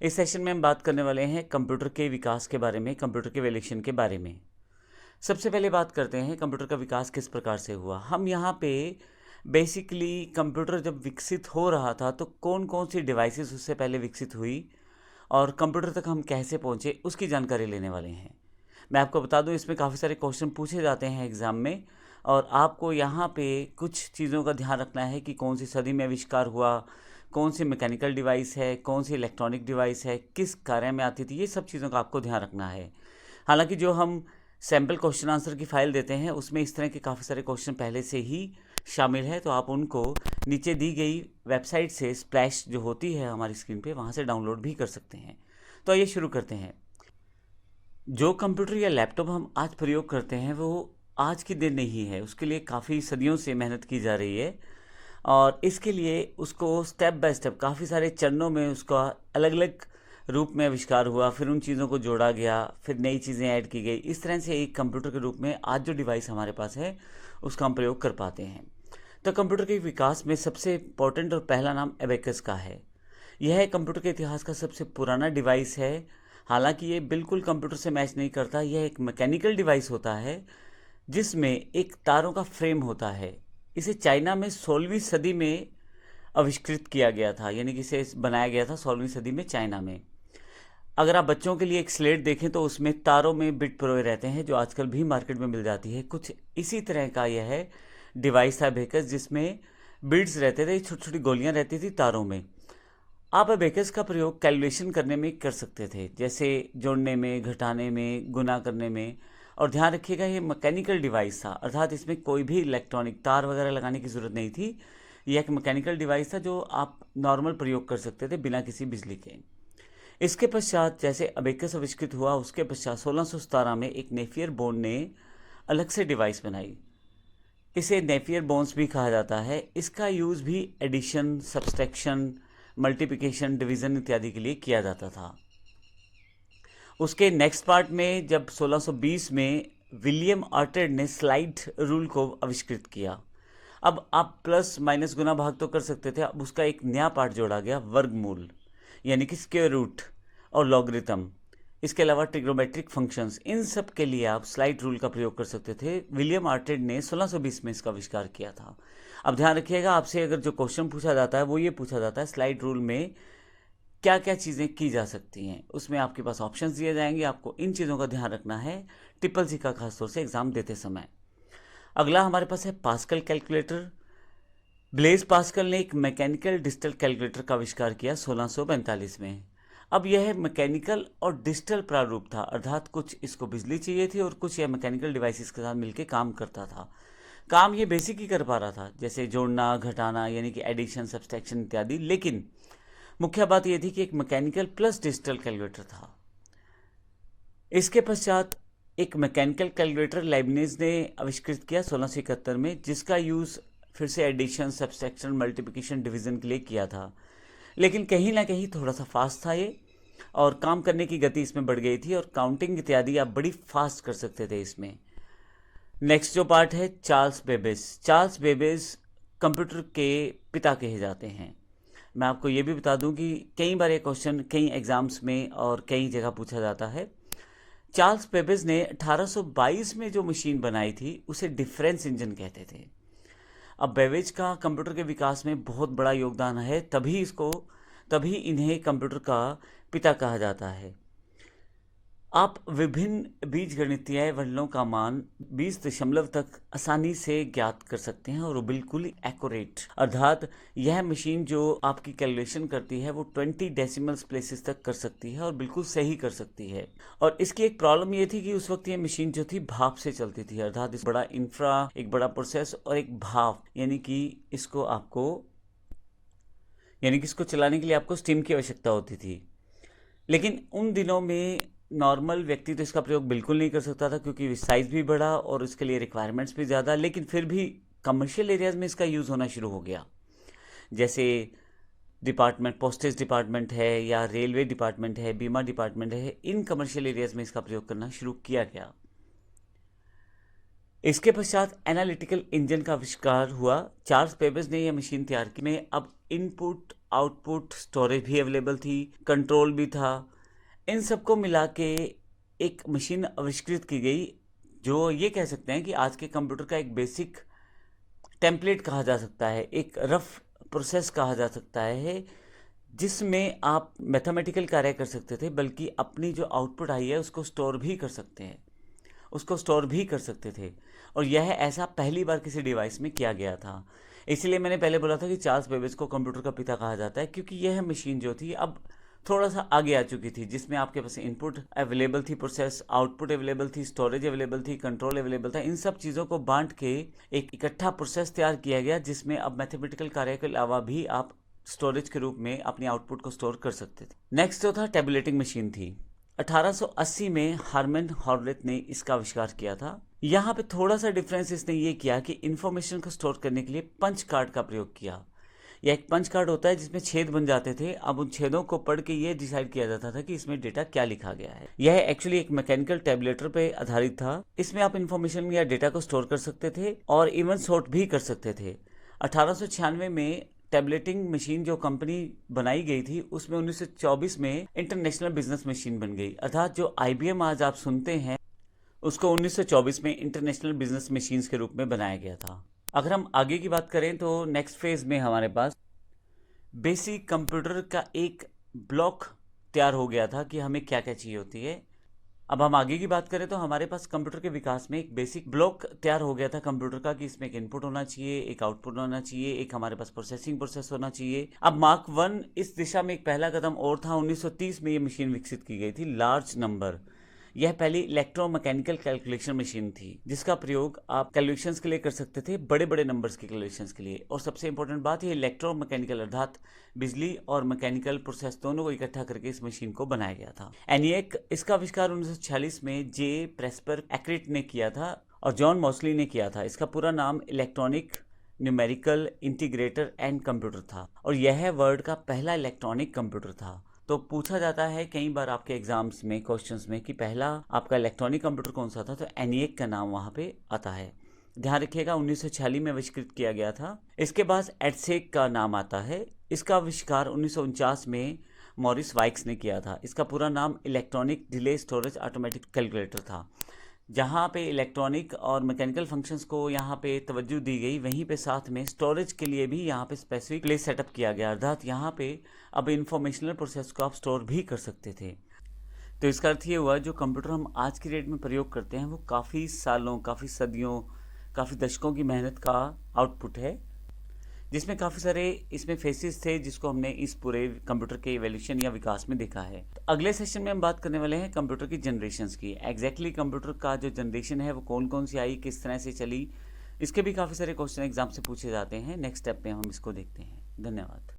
इस सेशन में हम बात करने वाले हैं कंप्यूटर के विकास के बारे में, कंप्यूटर के एवोल्यूशन के बारे में। सबसे पहले बात करते हैं कंप्यूटर का विकास किस प्रकार से हुआ। हम यहाँ पे बेसिकली कंप्यूटर जब विकसित हो रहा था तो कौन कौन सी डिवाइसेस उससे पहले विकसित हुई और कंप्यूटर तक हम कैसे पहुँचे उसकी जानकारी लेने वाले हैं। मैं आपको बता दूं, इसमें काफ़ी सारे क्वेश्चन पूछे जाते हैं एग्ज़ाम में और आपको यहाँ पे कुछ चीज़ों का ध्यान रखना है कि कौन सी सदी में आविष्कार हुआ, कौन सी मैकेनिकल डिवाइस है, कौन सी इलेक्ट्रॉनिक डिवाइस है, किस कार्य में आती थी, ये सब चीज़ों का आपको ध्यान रखना है। हालांकि जो हम सैम्पल क्वेश्चन आंसर की फ़ाइल देते हैं उसमें इस तरह के काफ़ी सारे क्वेश्चन पहले से ही शामिल है, तो आप उनको नीचे दी गई वेबसाइट से स्प्लैश जो होती है हमारी स्क्रीन पे वहाँ से डाउनलोड भी कर सकते हैं। तो आइए शुरू करते हैं। जो कंप्यूटर या लैपटॉप हम आज प्रयोग करते हैं वो आज की दिन नहीं है, उसके लिए काफ़ी सदियों से मेहनत की जा रही है और इसके लिए उसको स्टेप बाय स्टेप काफ़ी सारे चरणों में उसका अलग अलग रूप में आविष्कार हुआ, फिर उन चीज़ों को जोड़ा गया, फिर नई चीज़ें ऐड की गई। इस तरह से एक कंप्यूटर के रूप में आज जो डिवाइस हमारे पास है उसका हम प्रयोग कर पाते हैं। तो कंप्यूटर के विकास में सबसे इम्पोर्टेंट और पहला नाम एबेकस का है। यह कंप्यूटर के इतिहास का सबसे पुराना डिवाइस है। हालांकि ये बिल्कुल कंप्यूटर से मैच नहीं करता, यह एक मैकेनिकल डिवाइस होता है जिसमें एक तारों का फ्रेम होता है। इसे चाइना में 16वीं सदी में आविष्कृत किया गया था, यानी कि इसे बनाया गया था 16वीं सदी में चाइना में। अगर आप बच्चों के लिए एक स्लेट देखें तो उसमें तारों में बिट परोए रहते हैं जो आजकल भी मार्केट में मिल जाती है। कुछ इसी तरह का यह डिवाइस था एबेकस, जिसमें बिट्स रहते थे, छोटी छोटी गोलियां रहती थी तारों में। आप एबेकस का प्रयोग कैलकुलेशन करने में कर सकते थे, जैसे जोड़ने में, घटाने में, गुना करने में। और ध्यान रखिएगा ये मैकेनिकल डिवाइस था, अर्थात इसमें कोई भी इलेक्ट्रॉनिक तार वगैरह लगाने की ज़रूरत नहीं थी। यह एक मैकेनिकल डिवाइस था जो आप नॉर्मल प्रयोग कर सकते थे बिना किसी बिजली के। इसके पश्चात जैसे अबेकस आविष्कृत हुआ उसके पश्चात 1617 में एक नेफियर बोन ने अलग से डिवाइस बनाई। इसे नेफियर बोन्स भी कहा जाता है। इसका यूज़ भी एडिशन, सब्सट्रैक्शन, मल्टीप्लिकेशन, डिवीज़न इत्यादि के लिए किया जाता था। उसके नेक्स्ट पार्ट में जब 1620 में विलियम आर्टेड ने स्लाइड रूल को आविष्कृत किया। अब आप प्लस माइनस गुना भाग तो कर सकते थे, अब उसका एक नया पार्ट जोड़ा गया, वर्गमूल, यानी कि स्क्वायर रूट और लॉगरिथम। इसके अलावा ट्रिग्नोमेट्रिक फंक्शंस, इन सब के लिए आप स्लाइड रूल का प्रयोग कर सकते थे। विलियम आर्टेड ने 1620 में इसका आविष्कार किया था। अब ध्यान रखिएगा, आपसे अगर जो क्वेश्चन पूछा जाता है वो ये पूछा जाता है स्लाइड रूल में क्या क्या चीज़ें की जा सकती हैं। उसमें आपके पास ऑप्शंस दिए जाएंगे, आपको इन चीज़ों का ध्यान रखना है ट्रिपल सी का, खासतौर से एग्जाम देते समय। अगला हमारे पास है पास्कल कैलकुलेटर। ब्लेज पास्कल ने एक मैकेनिकल डिजिटल कैलकुलेटर का आविष्कार किया 1645 में। अब यह मैकेनिकल और डिजिटल प्रारूप था, अर्थात कुछ इसको बिजली चाहिए थी और कुछ यह मैकेनिकल डिवाइसेस के साथ मिलकर काम करता था। काम ये बेसिक ही कर पा रहा था, जैसे जोड़ना, घटाना, यानी कि एडिशन, सब्सट्रैक्शन इत्यादि। लेकिन मुख्य बात यह थी कि एक मैकेनिकल प्लस डिजिटल कैलकुलेटर था। इसके पश्चात एक मैकेनिकल कैलकुलेटर लाइबनिज ने आविष्कृत किया 1671 में, जिसका यूज़ फिर से एडिशन, सब्सट्रैक्शन, मल्टीप्लिकेशन, डिवीज़न के लिए किया था। लेकिन कहीं ना कहीं थोड़ा सा फास्ट था ये और काम करने की गति इसमें बढ़ गई थी और काउंटिंग इत्यादि आप बड़ी फास्ट कर सकते थे इसमें। नेक्स्ट जो पार्ट है, Charles Babbage. Charles Babbage computer के पिता कहे जाते हैं। मैं आपको ये भी बता दूं कि कई बार ये क्वेश्चन कई एग्जाम्स में और कई जगह पूछा जाता है। चार्ल्स बेबेज ने 1822 में जो मशीन बनाई थी उसे डिफरेंस इंजन कहते थे। अब बेबेज का कंप्यूटर के विकास में बहुत बड़ा योगदान है, तभी इन्हें कंप्यूटर का पिता कहा जाता है। आप विभिन्न बीजगणितीय वलनों का मान 20 दशमलव तक आसानी से ज्ञात कर सकते हैं और वो बिल्कुल एक्यूरेट, अर्थात यह मशीन जो आपकी कैलकुलेशन करती है वो 20 डेसिमल्स प्लेसेस तक कर सकती है और बिल्कुल सही कर सकती है। और इसकी एक प्रॉब्लम ये थी कि उस वक्त ये मशीन जो थी भाप से चलती थी, अर्थात इस बड़ा इंफ्रा, एक बड़ा प्रोसेस और एक भाप, यानी कि इसको चलाने के लिए आपको स्टीम की आवश्यकता होती थी। लेकिन उन दिनों में नॉर्मल व्यक्ति तो इसका प्रयोग बिल्कुल नहीं कर सकता था, क्योंकि साइज़ भी बड़ा और इसके लिए रिक्वायरमेंट्स भी ज़्यादा। लेकिन फिर भी कमर्शियल एरियाज़ में इसका यूज़ होना शुरू हो गया, जैसे डिपार्टमेंट, पोस्टेज डिपार्टमेंट है या रेलवे डिपार्टमेंट है, बीमा डिपार्टमेंट है, इन कमर्शियल एरियाज़ में इसका प्रयोग करना शुरू किया गया। इसके पश्चात एनालिटिकल इंजन का आविष्कार हुआ। चार्ल्स बेबेज ने यह मशीन तैयार की में अब इनपुट आउटपुट, स्टोरेज भी अवेलेबल थी, कंट्रोल भी था। इन सबको मिला के एक मशीन आविष्कृत की गई जो ये कह सकते हैं कि आज के कंप्यूटर का एक बेसिक टेम्पलेट कहा जा सकता है, एक रफ प्रोसेस कहा जा सकता है, जिसमें आप मैथमेटिकल कार्य कर सकते थे, बल्कि अपनी जो आउटपुट आई है उसको स्टोर भी कर सकते हैं, उसको स्टोर भी कर सकते थे। और यह ऐसा पहली बार किसी डिवाइस में किया गया था। इसलिए मैंने पहले बोला था कि चार्ल्स बेबेज को कंप्यूटर का पिता कहा जाता है, क्योंकि यह मशीन जो थी अब थोड़ा सा आगे आ चुकी थी, जिसमें आपके पास इनपुट अवेलेबल थी, प्रोसेस आउटपुट अवेलेबल थी, स्टोरेज अवेलेबल थी, कंट्रोल अवेलेबल था। इन सब चीज़ों को बांट के एक इकट्ठा प्रोसेस तैयार किया गया, जिसमें अब मैथमेटिकल कार्य के अलावा भी आप स्टोरेज के रूप में अपनी आउटपुट को स्टोर कर सकते थे। नेक्स्ट जो था टेबुलेटिंग मशीन थी। 1880 में हार्मन हॉर्लेट ने इसका आविष्कार किया था। यहाँ पे थोड़ा सा डिफरेंस इसने ये किया कि इन्फॉर्मेशन को स्टोर करने के लिए पंच कार्ड का प्रयोग किया। यह एक पंच कार्ड होता है जिसमें छेद बन जाते थे। अब उन छेदों को पढ़ के ये डिसाइड किया जाता था कि इसमें डेटा क्या लिखा गया है। यह एक्चुअली एक मैकेनिकल टैबुलेटर पे आधारित था। इसमें आप इन्फॉर्मेशन या डेटा को स्टोर कर सकते थे और इवन सॉर्ट भी कर सकते थे। 1896 में टैबलेटिंग मशीन जो कंपनी बनाई गई थी, उसमें 1924 में इंटरनेशनल बिजनेस मशीन बन गई। अर्थात जो IBM आज आप सुनते हैं, उसको 1924 में इंटरनेशनल बिजनेस मशीन्स के रूप में बनाया गया था। अगर हम आगे की बात करें तो नेक्स्ट फेज में हमारे पास बेसिक कंप्यूटर का एक ब्लॉक तैयार हो गया था कि हमें क्या क्या चाहिए होती है। अब हम आगे की बात करें तो हमारे पास कंप्यूटर के विकास में एक बेसिक ब्लॉक तैयार हो गया था कंप्यूटर का, कि इसमें एक इनपुट होना चाहिए, एक आउटपुट होना चाहिए, एक हमारे पास प्रोसेसिंग प्रोसेस होना चाहिए। अब मार्क 1 इस दिशा में एक पहला कदम और था। 1930 में ये मशीन विकसित की गई थी, लार्ज नंबर। यह पहली इलेक्ट्रोमैकेनिकल कैलकुलेशन मशीन थी, जिसका प्रयोग आप कैलकुलेशंस के लिए कर सकते थे, बड़े बड़े नंबर्स के कैलकुलेशंस के लिए। और सबसे इंपॉर्टेंट बात, ये इलेक्ट्रोमैकेनिकल अर्थात बिजली और मैकेनिकल प्रोसेस दोनों को इकट्ठा करके इस मशीन को बनाया गया था। ENIAC, इसका आविष्कार 1946 में जे प्रेस्पर एक्रिट ने किया था और जॉन मॉसली ने किया था। इसका पूरा नाम electronic numerical integrator and computer था और यह वर्ल्ड का पहला इलेक्ट्रॉनिक कंप्यूटर था। तो पूछा जाता है कई बार आपके एग्जाम्स में, क्वेश्चंस में, कि पहला आपका इलेक्ट्रॉनिक कंप्यूटर कौन सा था, तो ENIAC का नाम वहाँ पे आता है। ध्यान रखिएगा, 1946 में आविष्कृत किया गया था। इसके बाद EDSEC का नाम आता है। इसका आविष्कार 1949 में मॉरिस वाइक्स ने किया था। इसका पूरा नाम electronic delay storage automatic calculator था। जहाँ पे इलेक्ट्रॉनिक और मैकेनिकल फंक्शंस को यहाँ पे तवज्जो दी गई, वहीं पे साथ में स्टोरेज के लिए भी यहाँ पे स्पेसिफिक प्लेस सेटअप किया गया। अर्थात यहाँ पे अब इंफॉर्मेशनल प्रोसेस को आप स्टोर भी कर सकते थे। तो इसका अर्थ ये हुआ, जो कंप्यूटर हम आज की डेट में प्रयोग करते हैं वो काफ़ी सालों, काफ़ी सदियों, काफ़ी दशकों की मेहनत का आउटपुट है, जिसमें काफ़ी सारे इसमें फेसेस थे जिसको हमने इस पूरे कंप्यूटर के इवोल्यूशन या विकास में देखा है। तो अगले सेशन में हम बात करने वाले हैं कंप्यूटर की जनरेशन्स की। एग्जैक्टली कंप्यूटर का जो जनरेशन है वो कौन कौन सी आई, किस तरह से चली, इसके भी काफ़ी सारे क्वेश्चन एग्जाम से पूछे जाते हैं। नेक्स्ट स्टेप में हम इसको देखते हैं। धन्यवाद।